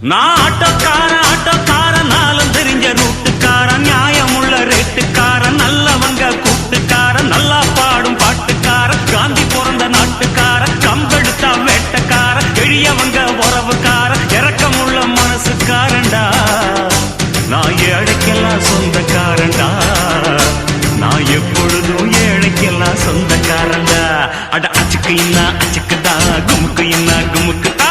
நான் ஆட்டோக்காரன் நாளும் தெரிஞ்ச ரூட்டுக்காரன், நியாயமுள்ள ரேட்டுக்காரன், நல்லவங்க கூட்டுக்காரன், நல்லா பாடும் பாட்டுக்காரன், காந்தி பிறந்த நாட்டுக்காரன், கம்பெடுத்தா வேட்டக்காரன், எளியவங்க உறவுக்காரன், இறக்கமுள்ள மனசுக்காரன்டா. நான் ஏழைக்கெல்லாம் சொந்தக்காரன்டா, நான் எப்பொழுதும் ஏழைக்கெல்லாம் சொந்தக்காரன்டா. அட அச்சுக்கு இன்னா அச்சுக்குதா, குமுக்கு இன்னா குமுக்குதா.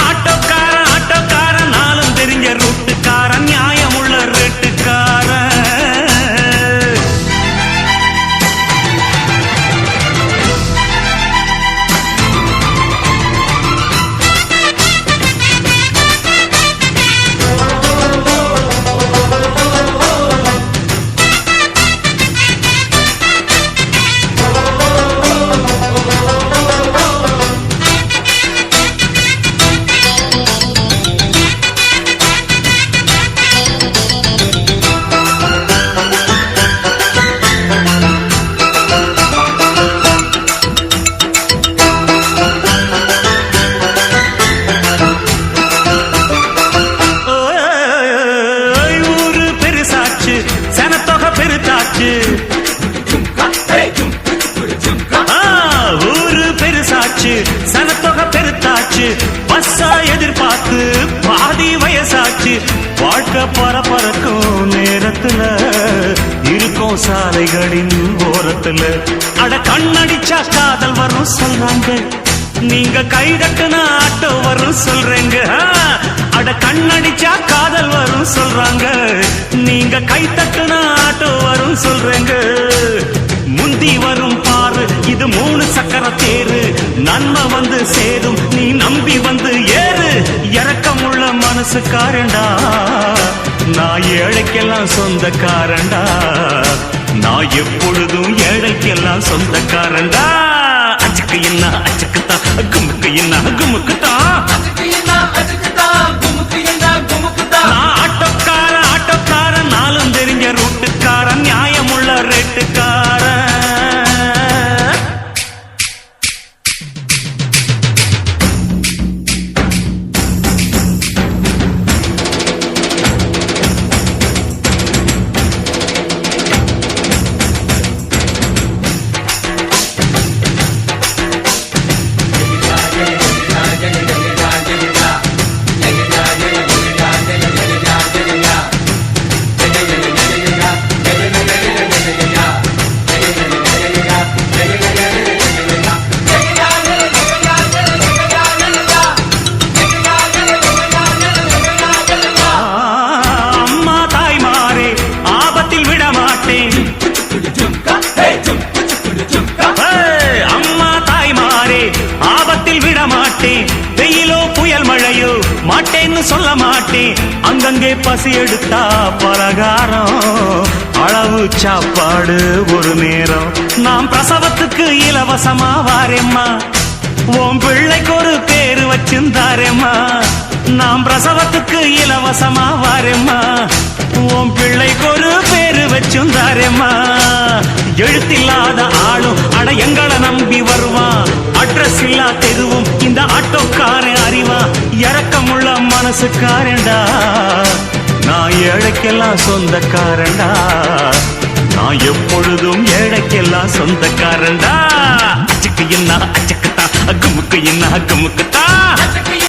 ஆட்டோக்காரன் நாளும் தெரிஞ்ச ரூட்டுக்காரன், நியாயமுள்ள ரேட்டுக்காரன். ஊரு பெருசாச்சு, சனத்தொகை பெருத்தாச்சு, பஸ்ஸா எதிர்பார்த்து பாதி வயசாச்சு, வாழ்க்கை பரபரக்கும் நேரத்துல இருக்கும் சாலைகளின் ஓரத்துல. அட கண்ணடிச்சா காதல் வரும் சொல்றாங்க, நீங்க கை தட்டுனா ஆட்டோ வரும் சொல்றேங்க. அட கண்ணடிச்சா காதல் வரும் சொல்றாங்க, நீங்க கை தட்டுனா ஆட்டோ வரும் சொல்றேங்க. முந்தி வரும் பாரு, இது 3 சக்கர தேரு, நன்மை வந்து சேரும், நீ நம்பி வந்து ஏறு. இறக்கமுள்ள மனசுக்காரன்டா, நான் ஏழைக்கெல்லாம் சொந்தக்காரன்டா, நான் எப்பொழுதும் ஏழைக்கெல்லாம் சொந்தக்காரன்டா. அச்சுக்கு என்ன அச்சுக்குத்தான், குமுக்கு என்ன குமுக்குத்தான். நான் ஆட்டோக்காரன் நாளும் தெரிஞ்ச ரூட்டுக்காரன், நியாயமுள்ள ரேட்டுக்காரன். வெயிலோ புயல் மழையோ மாட்டேன்னு சொல்ல மாட்டேன், அங்கங்கே பசி எடுத்தா பலகாரம், அளவு சாப்பாடு ஒரு நேரம். நாம் பிரசவத்துக்கு இலவசமா வாரேம்மா, உன் பிள்ளைக்கு ஒரு பேரு வச்சிருந்தாரேம்மா. நாம் பிரசவத்துக்கு இலவசமா வாரேம்மா, உன் பிள்ளைக்கு ஒரு பேரு வச்சிருந்தாரேம்மா. எழுத்தில்லாத ஆளும் அட எங்களை நம்பி வருவான், அட்ரஸ் இல்லா தெருவும் இந்த ஆட்டோக்காரன் அறிவான். இறக்கமுள்ள மனசுக்காரன்டா, நான் ஏழைக்கெல்லாம் சொந்தக்காரன்டா, நான் எப்பொழுதும் ஏழைக்கெல்லாம் சொந்தக்காரன்டா. அச்சுக்கு என்ன அச்சுக்குத்தான், குமுக்கு என்ன குமுக்கு.